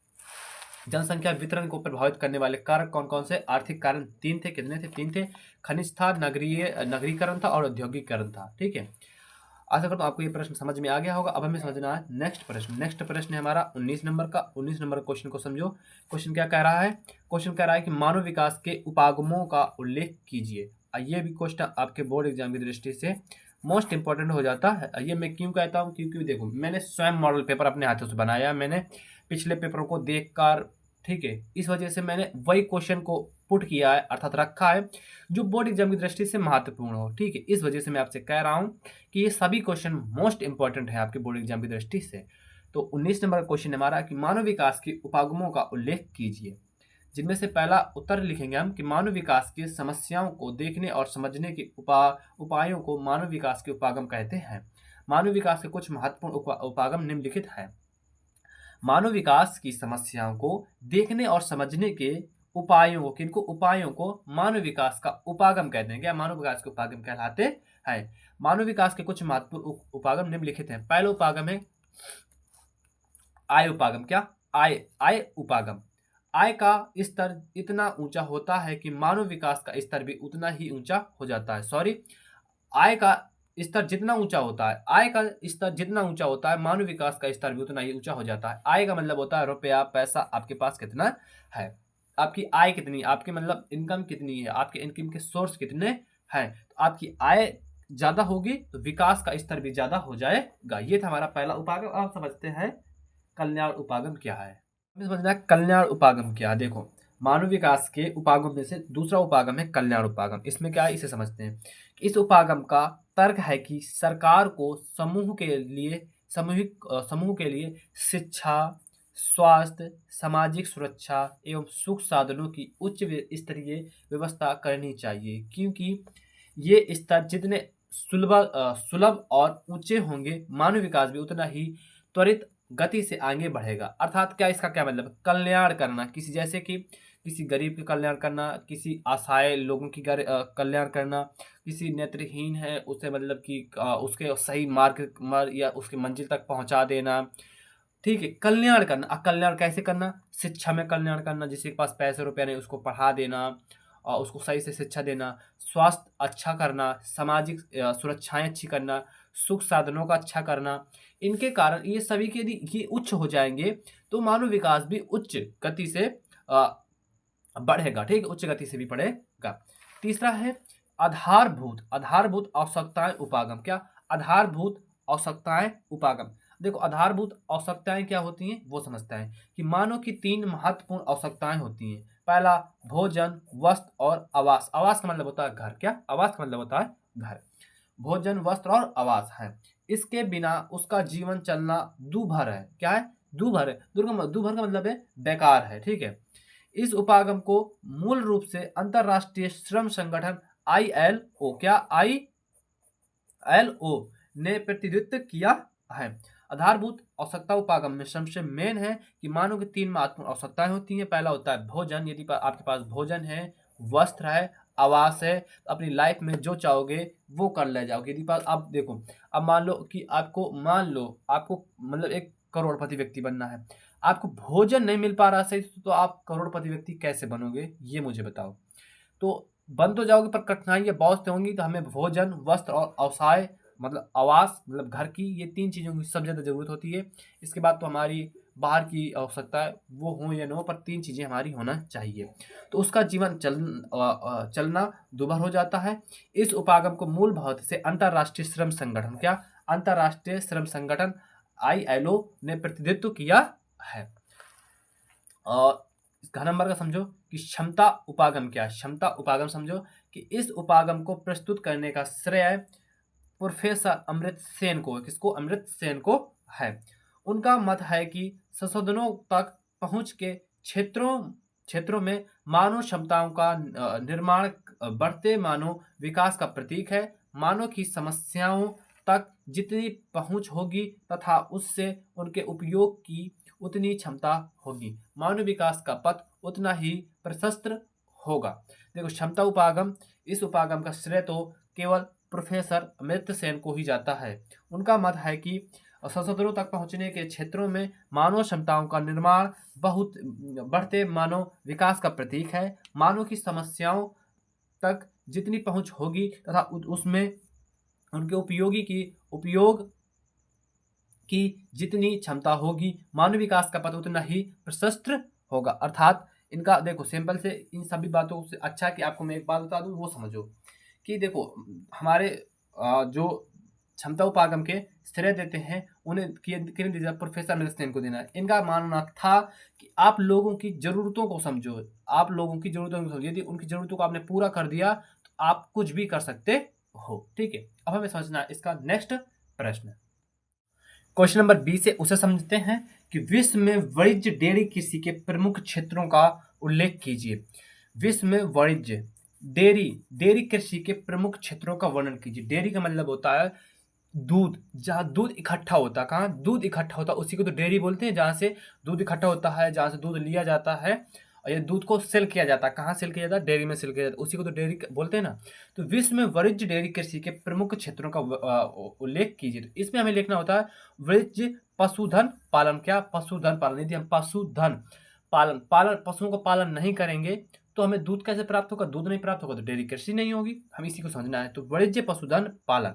जनसंख्या वितरण को प्रभावित करने वाले कारक कौन कौन से। आर्थिक कारण तीन थे। कितने थे? तीन थे। खनिज था, नगरीकरण था और औद्योगिकरण था। ठीक है, आशा करता हूँ आपको ये प्रश्न समझ में आ गया होगा। अब हमें समझना है नेक्स्ट प्रश्न। नेक्स्ट प्रश्न है हमारा 19 नंबर का। 19 नंबर क्वेश्चन को समझो। क्वेश्चन क्या कह रहा है? क्वेश्चन कह रहा है कि मानव विकास के उपागमों का उल्लेख कीजिए। ये भी क्वेश्चन आपके बोर्ड एग्जाम की दृष्टि से मोस्ट इंपॉर्टेंट हो जाता है। ये मैं क्यों कहता हूँ? क्योंकि देखो, मैंने स्वयं मॉडल पेपर अपने हाथों से बनाया। मैंने पिछले पेपरों को देखकर, ठीक है, इस वजह से मैंने वही क्वेश्चन को पुट किया है, अर्थात रखा है, जो बोर्ड एग्जाम की दृष्टि से महत्वपूर्ण हो। ठीक है, इस वजह से मैं आपसे कह रहा हूं कि ये सभी क्वेश्चन मोस्ट इंपॉर्टेंट है आपके बोर्ड एग्जाम की दृष्टि से। तो 19 नंबर का क्वेश्चन हमारा कि मानव विकास के उपागमों का उल्लेख कीजिए, जिनमें से पहला उत्तर लिखेंगे हम कि मानव विकास की समस्याओं को देखने और समझने के उपायों को मानव विकास के उपागम कहते हैं। मानव विकास के कुछ महत्वपूर्ण उपागम निम्नलिखित हैं। मानव विकास की समस्याओं को देखने और समझने के उपायों को, किनको? उपायों को मानव विकास का उपागम कहते हैं। क्या? मानव विकास के उपागम कहलाते हैं। मानव विकास के कुछ महत्वपूर्ण उपागम निम्नलिखित हैं। पहला उपागम है आय उपागम। क्या? आय उपागम। आय का स्तर इतना ऊंचा होता है कि मानव विकास का स्तर भी उतना ही ऊंचा हो जाता है। सॉरी, आय का स्तर जितना ऊंचा होता है, आय का स्तर जितना ऊंचा होता है, मानव विकास का स्तर भी उतना ही ऊंचा हो जाता है। आय का मतलब होता है रुपया, पैसा आपके पास कितना है, आपकी आय कितनी, आपके मतलब इनकम कितनी है, आपके इनकम के सोर्स कितने हैं। तो आपकी आय ज्यादा होगी तो विकास का स्तर भी ज्यादा हो जाएगा। ये था हमारा पहला उपागम। आप समझते हैं कल्याण उपागम क्या है। हमें समझना है कल्याण उपागम क्या है। देखो, मानव विकास के उपागम में से दूसरा उपागम है कल्याण उपागम। इसमें क्या है, इसे समझते हैं। इस उपागम का तर्क है कि सरकार को समूह के लिए शिक्षा, स्वास्थ्य, सामाजिक सुरक्षा एवं सुख साधनों की उच्च स्तरीय व्यवस्था करनी चाहिए, क्योंकि ये स्तर जितने सुलभ और ऊंचे होंगे, मानव विकास भी उतना ही त्वरित गति से आगे बढ़ेगा। अर्थात क्या, इसका क्या मतलब? कल्याण करना, किसी जैसे कि किसी गरीब का कल्याण करना, किसी असहाय लोगों की कल्याण करना, किसी नेत्रहीन है उसे मतलब कि उसके सही मार्ग या उसकी मंजिल तक पहुंचा देना। ठीक है, कल्याण करना। कल्याण कैसे करना? शिक्षा में कल्याण करना, जिसके पास पैसे रुपए नहीं उसको पढ़ा देना और उसको सही से शिक्षा देना। स्वास्थ्य अच्छा करना, सामाजिक सुरक्षाएं अच्छी करना, सुख साधनों का अच्छा करना। इनके कारण ये सभी के यदि ये उच्च हो जाएंगे तो मानव विकास भी उच्च गति से बढ़ेगा। ठीक है, उच्च गति से भी बढ़ेगा। तीसरा है आधारभूत आवश्यकताएं उपागम। क्या? आधारभूत आवश्यकताएं उपागम। देखो, आधारभूत आवश्यकताएं क्या होती हैं वो समझते हैं कि मानव की तीन महत्वपूर्ण आवश्यकताएं होती हैं। पहला भोजन, वस्त्र और आवास। आवास का मतलब होता है घर। क्या? आवास का मतलब होता है घर। भोजन, वस्त्र और आवास है। इसके बिना उसका जीवन चलना दूभर है। क्या है? दूभर है। दूभर का मतलब है बेकार है। ठीक है, इस उपागम को मूल रूप से अंतरराष्ट्रीय श्रम संगठन ILO, क्या ILO ने प्रतिनिधित्व किया है। आधारभूत आवश्यकता उपागम में सबसे मेन है कि मानव की तीन महत्वपूर्ण आवश्यकताएं होती हैं। पहला होता है भोजन। यदि आपके पास भोजन है, वस्त्र है, आवास है, तो अपनी लाइफ में जो चाहोगे वो कर ले जाओगे। यदि पास आप देखो, अब मान लो आपको मतलब एक करोड़पति व्यक्ति बनना है, आपको भोजन नहीं मिल पा रहा सही, तो आप करोड़पति व्यक्ति कैसे बनोगे ये मुझे बताओ। तो बन तो जाओगे पर कठिनाइयाँ बहुत से होंगी। तो हमें भोजन, वस्त्र और अवसाय मतलब आवास मतलब घर की, ये तीन चीज़ों की सबसे ज़्यादा ज़रूरत होती है। इसके बाद तो हमारी बाहर की आवश्यकता है, वो हो या न हो, पर तीन चीज़ें हमारी होना चाहिए। तो उसका जीवन चलना दुभर हो जाता है। इस उपागम को मूल भाव से अंतर्राष्ट्रीय श्रम संगठन, क्या अंतर्राष्ट्रीय श्रम संगठन ILO ने प्रतिनिधित्व किया है। और घ नंबर का समझो कि क्षमता उपागम क्या है। क्षमता उपागम समझो कि इस उपागम को प्रस्तुत करने का श्रेय प्रोफेसर अमृत सेन को, किसको? अमृत सेन को है। उनका मत है कि संशोधनों तक पहुंच के क्षेत्रों में मानव क्षमताओं का निर्माण बढ़ते मानव विकास का प्रतीक है। मानव की समस्याओं तक जितनी पहुंच होगी तथा उससे उनके उपयोग की उतनी क्षमता होगी, मानव विकास का पथ उतना ही प्रशस्त होगा। देखो क्षमता उपागम, इस उपागम का श्रेय तो केवल प्रोफेसर अमर्त्य सेन को ही जाता है। उनका मत है कि संसाधनों तक पहुंचने के क्षेत्रों में मानव क्षमताओं का निर्माण बहुत बढ़ते मानव विकास का प्रतीक है। मानव की समस्याओं तक जितनी पहुंच होगी तथा उसमें उनके उपयोग की जितनी क्षमता होगी, मानव विकास का पथ उतना ही प्रशस्त होगा। अर्थात इनका देखो सिंपल से इन सभी बातों से अच्छा कि आपको मैं एक बात बता दूं वो समझो कि देखो हमारे जो क्षमता उपागम के श्रेय देते हैं उन्हें किन्हें दीजिए, प्रोफेसर मिल्सटेन को देना है। इनका मानना था कि आप लोगों की जरूरतों को समझो, आप लोगों की जरूरतों को समझो, यदि उनकी जरूरतों को आपने पूरा कर दिया तो आप कुछ भी कर सकते हो। ठीक है, अब हमें समझना है इसका नेक्स्ट प्रश्न। क्वेश्चन नंबर 20 से उसे समझते हैं कि विश्व में वाणिज्य डेयरी कृषि के प्रमुख क्षेत्रों का उल्लेख कीजिए। विश्व में वाणिज्य डेयरी कृषि के प्रमुख क्षेत्रों का वर्णन कीजिए। डेयरी का मतलब होता है दूध, जहाँ दूध इकट्ठा होता है, कहाँ दूध इकट्ठा होता है उसी को तो डेयरी बोलते हैं। जहाँ से दूध इकट्ठा होता है, जहाँ से दूध लिया जाता है और ये दूध को सेल किया जाता है, कहाँ सेल किया जाता है, डेयरी में सेल किया जाता है, उसी को तो डेयरी बोलते हैं ना। तो विश्व में वाणिज्य डेयरी कृषि के प्रमुख क्षेत्रों का उल्लेख कीजिए। तो इसमें हमें लिखना होता है वाणिज्य पशुधन पालन। क्या पशुधन पालन? यदि हम पशुधन पालन पशुओं का पालन नहीं करेंगे तो हमें दूध कैसे प्राप्त होगा? दूध नहीं प्राप्त होगा तो डेयरी कृषि नहीं होगी। हम इसी को समझना है। तो वाणिज्य पशुधन पालन,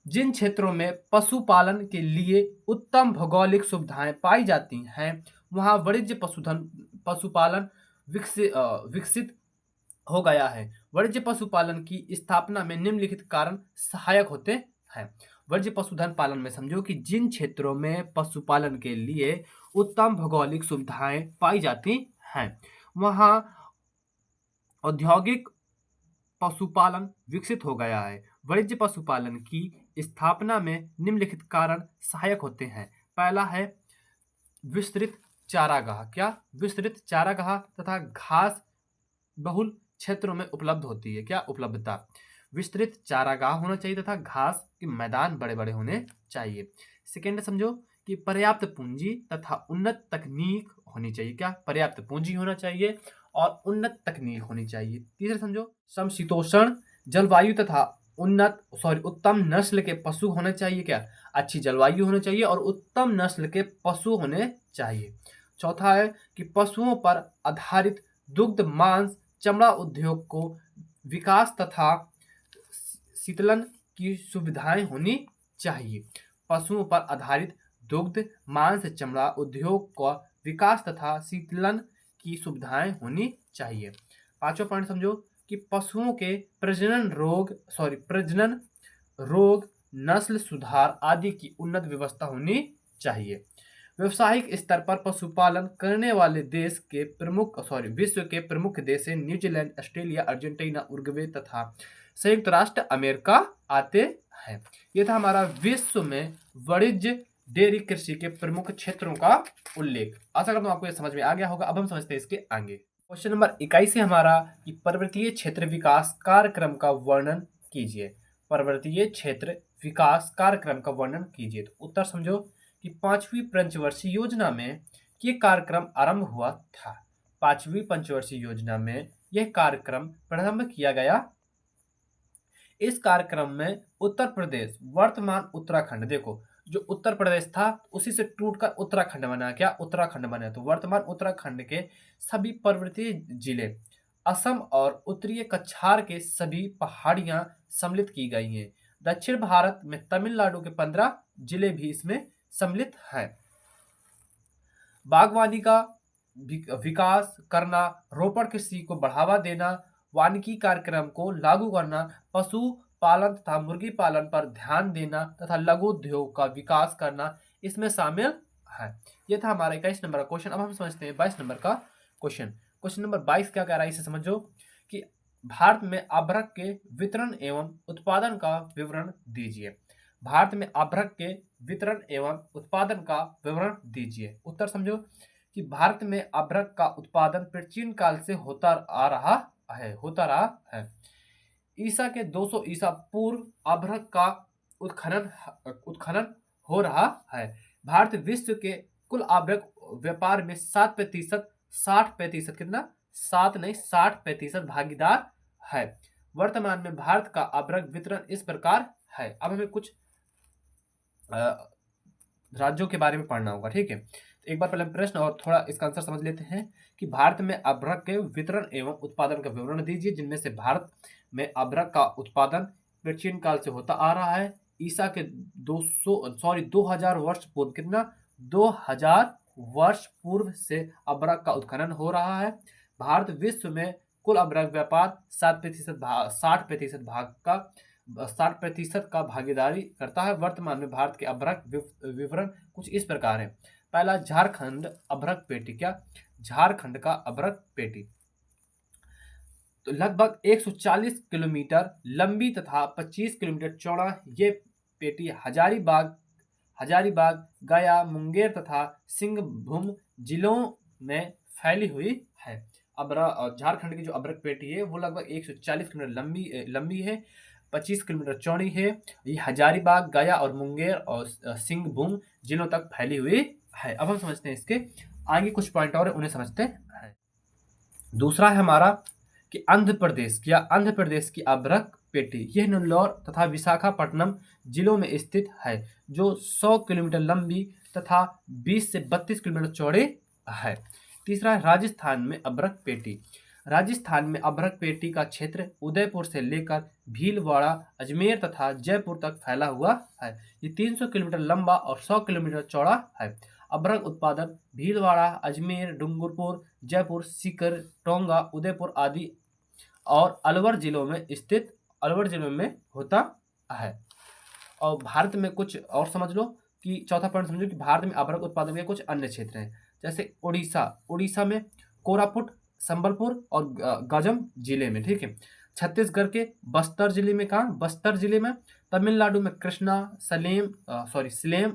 जिन क्षेत्रों में पशुपालन के लिए उत्तम भौगोलिक सुविधाएं पाई जाती हैं वहां वाणिज्य पशुपालन विकसित हो गया है। वाणिज्य पशुपालन की स्थापना में निम्नलिखित कारण सहायक होते हैं। वाणिज्य पशुधन पालन में समझो कि जिन क्षेत्रों में पशुपालन के लिए उत्तम भौगोलिक सुविधाएं पाई जाती हैं वहां औद्योगिक पशुपालन विकसित हो गया है। वाणिज्य पशुपालन की स्थापना में निम्नलिखित कारण सहायक होते हैं। पहला है विस्तृत चारागाह। क्या? विस्तृत चारागाह तथा घास बहुल क्षेत्रों में उपलब्ध होती है। क्या? उपलब्धता। विस्तृत चारागाह होना चाहिए तथा घास के मैदान बड़े बड़े होने चाहिए। सेकेंड समझो कि पर्याप्त पूंजी तथा उन्नत तकनीक होनी चाहिए। क्या? पर्याप्त पूंजी होना चाहिए और उन्नत तकनीक होनी चाहिए। तीसरा समझो समशीतोष्ण जलवायु तथा उत्तम नस्ल के पशु होने चाहिए। क्या? अच्छी जलवायु होनी चाहिए और उत्तम नस्ल के पशु होने चाहिए। चौथा है कि पशुओं पर आधारित दुग्ध मांस चमड़ा उद्योग को विकास तथा शीतलन की सुविधाएं होनी चाहिए। पशुओं पर आधारित दुग्ध मांस चमड़ा उद्योग का विकास तथा शीतलन की सुविधाएं होनी चाहिए। पांचवा पॉइंट समझो कि पशुओं के प्रजनन रोग नस्ल सुधार आदि की उन्नत व्यवस्था होनी चाहिए। व्यवसायिक स्तर पर पशुपालन करने वाले विश्व के प्रमुख देश हैं न्यूजीलैंड, ऑस्ट्रेलिया, अर्जेंटीना, उरुग्वे तथा संयुक्त राष्ट्र अमेरिका आते हैं। यह था हमारा विश्व में वाणिज्य डेयरी कृषि के प्रमुख क्षेत्रों का उल्लेख। आशा करता हूं आपको यह समझ में आ गया होगा। अब हम समझते हैं इसके आगे। क्वेश्चन नंबर 21 है हमारा कि पर्वतीय क्षेत्र विकास कार्यक्रम का वर्णन कीजिए। पर्वतीय क्षेत्र विकास कार्यक्रम का वर्णन कीजिए। तो उत्तर समझो कि 5वीं पंचवर्षीय योजना में यह कार्यक्रम आरंभ हुआ था। 5वीं पंचवर्षीय योजना में यह कार्यक्रम प्रारंभ किया गया। इस कार्यक्रम में उत्तर प्रदेश, वर्तमान उत्तराखंड, देखो जो उत्तर प्रदेश था उसी से टूटकर उत्तराखंड बना। क्या? उत्तराखंड बना। तो वर्तमान उत्तराखंड के सभी पर्वतीय जिले, असम और उत्तरीय कछार के सभी पहाड़ियां सम्मिलित की गई हैं। दक्षिण भारत में तमिलनाडु के 15 जिले भी इसमें सम्मिलित हैं। बागवानी का विकास करना, रोपण कृषि को बढ़ावा देना, वानिकी कार्यक्रम को लागू करना, पशु पालन तथा मुर्गी पालन पर ध्यान देना तथा लघु उद्योग का विकास करना इसमें शामिल है। यह था हमारा 21 नंबर का क्वेश्चन। अब हम समझते हैं 22 नंबर का क्वेश्चन। क्वेश्चन नंबर 22 क्या कह रहा है इसे समझो कि भारत में अभ्रक के वितरण एवं उत्पादन का विवरण दीजिए। भारत में अभ्रक के वितरण एवं उत्पादन का विवरण दीजिए। उत्तर समझो कि भारत में अभ्रक का उत्पादन प्राचीन काल से होता रहा है। ईसा के 200 ईसा पूर्व अभ्रक का उत्खनन उत्खनन हो रहा है। भारत विश्व के कुल अभ्रक व्यापार में 7%, 60%, कितना, 7 नहीं 60% भागीदार है। वर्तमान में भारत का अभ्रक वितरण इस प्रकार है। अब हमें कुछ अ, राज्यों के बारे में पढ़ना होगा, ठीक है। तो एक बार पहले प्रश्न और थोड़ा इसका आंसर समझ लेते हैं कि भारत में अभ्रक के वितरण एवं उत्पादन का विवरण दीजिए, जिनमें से भारत में अभ्रक का उत्पादन प्राचीन काल से होता आ रहा है। ईसा के 2000 वर्ष पूर्व, कितना, 2000 वर्ष पूर्व से अभ्रक का उत्खनन हो रहा है। भारत विश्व में कुल अभ्रक व्यापार 60% भाग का 60% का भागीदारी करता है। वर्तमान में भारत के अभ्रक विवरण कुछ इस प्रकार है। पहला, झारखंड अभ्रक पेटी, क्या, झारखंड का अभ्रक पेटी तो लगभग 140 किलोमीटर लंबी तथा 25 किलोमीटर चौड़ा ये पेटी हजारीबाग, गया, मुंगेर तथा सिंहभूम जिलों में फैली हुई है। झारखंड की जो अभ्रक पेटी है वो लगभग 140 किलोमीटर लंबी है, 25 किलोमीटर चौड़ी है। ये हजारीबाग, गया और मुंगेर और सिंहभूम जिलों तक फैली हुई है। अब हम समझते हैं इसके आगे कुछ पॉइंट और उन्हें समझते हैं। दूसरा है हमारा कि आंध्र प्रदेश की अभ्रक पेटी, यह नेल्लोर तथा विशाखापट्टनम जिलों में स्थित है, जो 100 किलोमीटर लंबी तथा 20 से 32 किलोमीटर चौड़े है। तीसरा है राजस्थान में अभ्रक पेटी। राजस्थान में अभ्रक पेटी का क्षेत्र उदयपुर से लेकर भीलवाड़ा, अजमेर तथा जयपुर तक फैला हुआ है। ये 300 किलोमीटर लंबा और 100 किलोमीटर चौड़ा है। अभ्रक उत्पादन भीलवाड़ा, अजमेर, डूंगरपुर, जयपुर, सीकर, टोंगा, उदयपुर आदि और अलवर जिलों में होता है। और भारत में कुछ और समझ लो कि चौथा पॉइंट समझो कि भारत में अभ्रक उत्पादन के कुछ अन्य क्षेत्र हैं, जैसे उड़ीसा में कोरापुट, संबलपुर और गजम जिले में, ठीक है। छत्तीसगढ़ के बस्तर जिले में, कहाँ, बस्तर जिले में। तमिलनाडु में कृष्णा, सलेम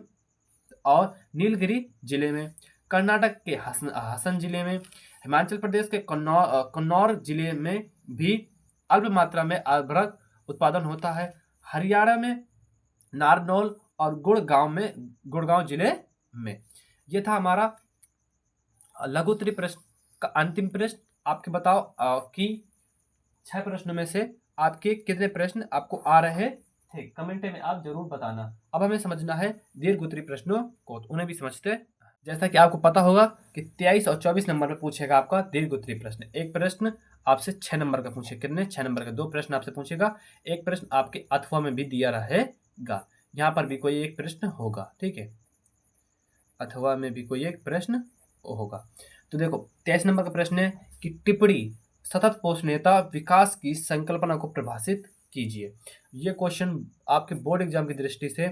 और नीलगिरी जिले में। कर्नाटक के हसन जिले में। हिमाचल प्रदेश के कन्नौर जिले में भी अल्प मात्रा में अभ्रक उत्पादन होता है। हरियाणा में नारनौल और गुड़गांव जिले में। ये था हमारा लघुत्तरीय प्रश्न का अंतिम प्रश्न। आपके बताओ कि 6 प्रश्नों में से आपके कितने प्रश्न आपको आ रहे थे, कमेंट में आप जरूर बताना। अब हमें समझना है दीर्घ-उत्तरीय प्रश्नों को, तो उन्हें भी समझते हैं। जैसा कि आपको पता होगा कि 23 और 24 नंबर पे पूछेगा आपका दीर्घ-उत्तरीय प्रश्न। एक प्रश्न आपसे 6 नंबर का पूछेगा, कितने, 6 नंबर के 2 प्रश्न आपसे पूछेगा। एक प्रश्न आपके अथवा में भी दिया रहेगा, यहाँ पर भी कोई एक प्रश्न होगा, ठीक है, अथवा में भी कोई एक प्रश्न होगा। तो देखो 23 नंबर का प्रश्न है कि टिप्पणी सतत पोषणीयता विकास की संकल्पना को परिभाषित कीजिए। ये क्वेश्चन आपके बोर्ड एग्जाम की दृष्टि से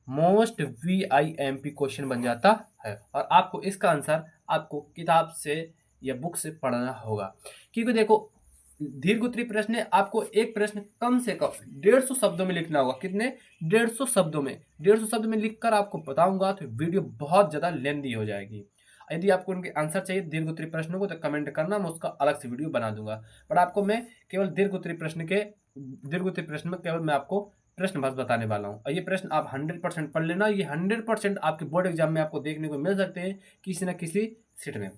मोस्ट VIMP क्वेश्चन बन जाता है और आपको इसका आंसर आपको किताब से या बुक से पढ़ना होगा, क्योंकि देखो दीर्घ-उत्तरीय प्रश्न है, आपको एक प्रश्न कम से कम 150 शब्दों में लिखना होगा। कितने, 150 शब्दों में। 150 शब्द में लिखकर आपको बताऊंगा तो वीडियो बहुत ज़्यादा लेंदी हो जाएगी। यदि आपको उनके आंसर चाहिए दीर्घ-उत्तरीय प्रश्नों को तो कमेंट करना, मैं उसका अलग से वीडियो बना दूंगा। बट आपको मैं केवल दीर्घ-उत्तरीय प्रश्न में केवल मैं आपको प्रश्न बस बताने वाला हूँ। और ये प्रश्न आप 100% पढ़ लेना। ये 100% आपके बोर्ड एग्जाम में आपको देखने को मिल सकते हैं किसी न किसी सीट में।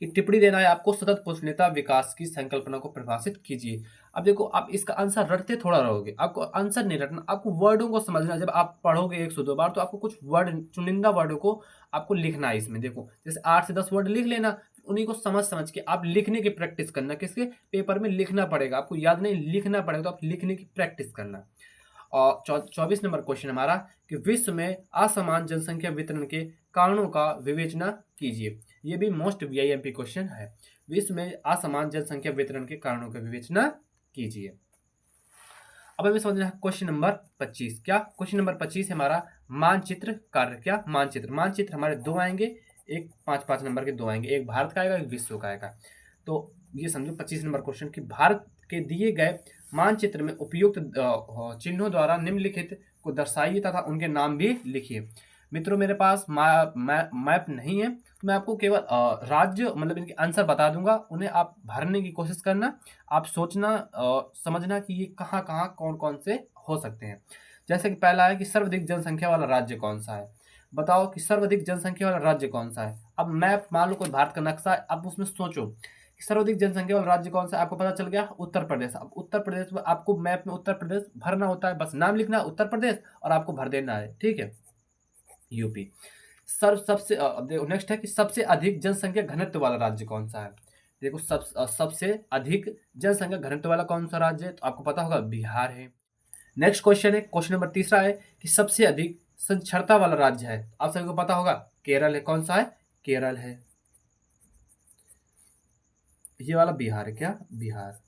कि टिप्पणी देना है आपको सतत पोषणीयता विकास की संकल्पना को परिभाषित कीजिए। अब देखो आप इसका आंसर रटते थोड़ा रहोगे, आपको आंसर नहीं रटना, आपको वर्डों को समझना। जब आप पढ़ोगे 102 बार तो आपको कुछ वर्ड, चुनिंदा वर्डों को आपको लिखना है इसमें। देखो जैसे 8 से 10 वर्ड लिख लेना, उन्हीं को समझ के आप लिखने की प्रैक्टिस करना। किसके पेपर में लिखना पड़ेगा, आपको याद नहीं, लिखना पड़ेगा, तो आप लिखने की प्रैक्टिस करना। और 24 नंबर क्वेश्चन हमारा कि विश्व में असमान जनसंख्या वितरण के कारणों का विवेचना कीजिए। ये भी मोस्ट VIMP क्वेश्चन है। विश्व में असमान जनसंख्या वितरण के कारणों का विवेचना कीजिए। अब हमें समझना है क्वेश्चन नंबर 25। क्या क्वेश्चन नंबर 25 है हमारा मानचित्र कार्य। क्या मानचित्र हमारे 2 आएंगे, एक 5-5 नंबर के 2 आएंगे, एक भारत का आएगा, एक विश्व का आएगा। तो ये समझो 25 नंबर क्वेश्चन कि भारत के दिए गए मानचित्र में उपयुक्त चिन्हों द्वारा निम्नलिखित को दर्शाइए तथा उनके नाम भी लिखिए। मित्रों मेरे पास मैप नहीं है, तो मैं आपको केवल राज्य मतलब इनके आंसर बता दूंगा, उन्हें आप भरने की कोशिश करना। आप सोचना समझना कि ये कहाँ कौन कौन से हो सकते हैं। जैसे कि पहला है कि सर्वाधिक जनसंख्या वाला राज्य कौन सा है। बताओ कि सर्वाधिक जनसंख्या वाला राज्य कौन सा है। अब मैप मान लो कोई भारत का नक्शा है, अब उसमें सोचो कि सर्वाधिक जनसंख्या वाला राज्य कौन सा है। आपको पता चल गया उत्तर प्रदेश। अब उत्तर प्रदेश में आपको मैप में उत्तर प्रदेश भरना होता है, बस नाम लिखना है उत्तर प्रदेश और आपको भर देना है, ठीक है। यूपी। सबसे देखो नेक्स्ट है कि सबसे अधिक जनसंख्या घनत्व वाला राज्य कौन सा है। देखो सबसे अधिक जनसंख्या घनत्व वाला कौन सा राज्य है, तो आपको पता होगा बिहार है। नेक्स्ट क्वेश्चन है, क्वेश्चन नंबर तीसरा है कि सबसे अधिक साक्षरता वाला राज्य है, आप सभी को पता होगा केरल है। कौन सा है, केरल है। ये वाला बिहार है, क्या बिहार।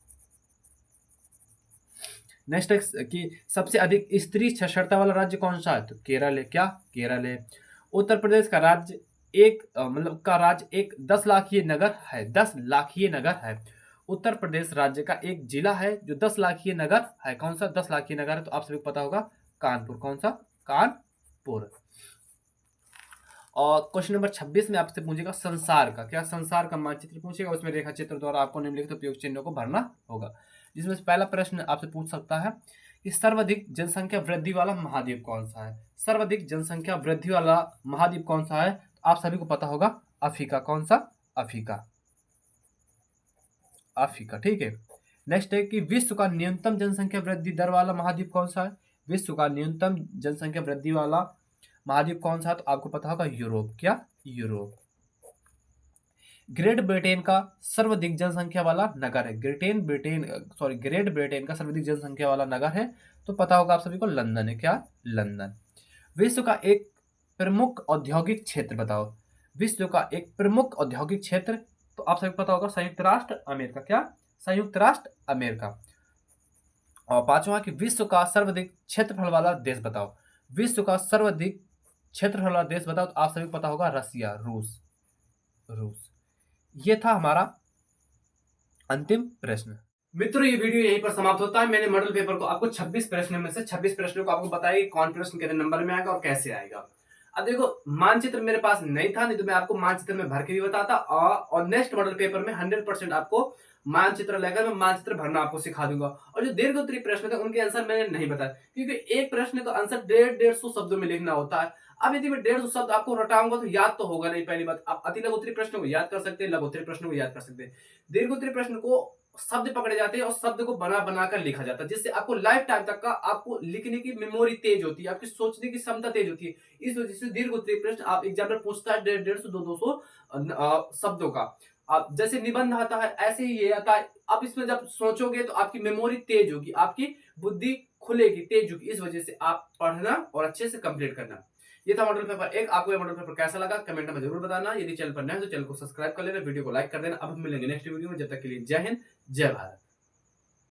नेक्स्ट है कि सबसे अधिक स्त्री साक्षरता वाला राज्य कौन सा है, तो केरल है, क्या केरल है। उत्तर प्रदेश का राज्य मतलब का राज्य एक 10 लाखीय नगर है, 10 लाखीय नगर है। उत्तर प्रदेश राज्य का एक जिला है जो 10 लाखीय नगर है। कौन सा 10 लाखीय नगर है, तो आप सभी को पता होगा कानपुर। कौन सा, कानपुर। और क्वेश्चन नंबर 26 में आपसे पूछेगा संसार का, क्या संसार का मानचित्र पूछेगा, उसमें रेखा चित्र द्वारा आपको निम्नलिखित उपयोग चिन्हों को भरना होगा। जिसमें से पहला प्रश्न आपसे पूछ सकता है कि सर्वाधिक जनसंख्या वृद्धि वाला महाद्वीप कौन सा है। सर्वाधिक जनसंख्या वृद्धि वाला महाद्वीप कौन सा है, तो आप सभी को पता होगा अफ्रीका। कौन सा, अफ्रीका, अफ्रीका, ठीक है। नेक्स्ट है कि विश्व का न्यूनतम जनसंख्या वृद्धि दर वाला महाद्वीप कौन सा है। विश्व का न्यूनतम जनसंख्या वृद्धि वाला महाद्वीप कौन सा है, तो आपको पता होगा यूरोप। क्या, यूरोप। ग्रेट ब्रिटेन का सर्वाधिक जनसंख्या वाला नगर है। ग्रेट ब्रिटेन का सर्वाधिक जनसंख्या वाला नगर है, तो पता होगा आप सभी को लंदन है। क्या, लंदन। विश्व का एक प्रमुख औद्योगिक क्षेत्र बताओ। विश्व का एक प्रमुख औद्योगिक क्षेत्र, तो आप सभी को पता होगा संयुक्त राष्ट्र अमेरिका। क्या, संयुक्त राष्ट्र अमेरिका। और पांचवा कि विश्व का सर्वाधिक क्षेत्रफल वाला देश बताओ। विश्व का सर्वाधिक क्षेत्रफल वाला देश बताओ, तो आप सभी को पता होगा रसिया, रूस, रूस। ये था हमारा अंतिम प्रश्न। मित्रों ये वीडियो यहीं पर समाप्त होता है। मैंने मॉडल पेपर को आपको 26 प्रश्नों में से 26 प्रश्नों को आपको बताया कि कौन प्रश्न कितने नंबर में आएगा और कैसे आएगा। अब देखो मानचित्र मेरे पास नहीं था, नहीं तो मैं आपको मानचित्र में भर के भी बताता और नेक्स्ट मॉडल पेपर में 100% आपको मानचित्र लेकर मैं मानचित्र भरना आपको सिखा दूंगा। और जो दीर्घ उत्तरीय प्रश्न थे उनके आंसर मैंने नहीं बताया, क्योंकि एक प्रश्न का आंसर 150 शब्दों में लिखना होता है। अब यदि मैं 150 शब्द आपको रटाऊंगा तो याद तो होगा नहीं। पहली बात, आप अति लघु उत्तरीय प्रश्न को याद कर सकते हैं, लघु उत्तरीय प्रश्न को याद कर सकते हैं। दीर्घ उत्तरीय प्रश्न को शब्द पकड़े जाते हैं और शब्द को बना बना कर लिखा जाता है, जिससे आपको लाइफ टाइम तक का आपको लिखने की मेमोरी तेज होती है, आपकी सोचने की क्षमता तेज होती है। इस वजह से दीर्घ उत्तरीय प्रश्न आप एग्जामिनर पूछता है 150 200 शब्दों का। आप जैसे निबंध आता है ऐसे ही ये आता है। आप इसमें जब सोचोगे तो आपकी मेमोरी तेज होगी, आपकी बुद्धि खुलेगी, तेज होगी। इस वजह से आप पढ़ना और अच्छे से कंप्लीट करना। ये था मॉडल पेपर 1। आपको ये मॉडल पेपर कैसा लगा कमेंट में जरूर बताना। यदि चैनल पर नए हो तो चैनल को सब्सक्राइब कर लेना, वीडियो को लाइक कर देना। अब हम मिलेंगे नेक्स्ट वीडियो में, जब तक के लिए जय हिंद, जय भारत।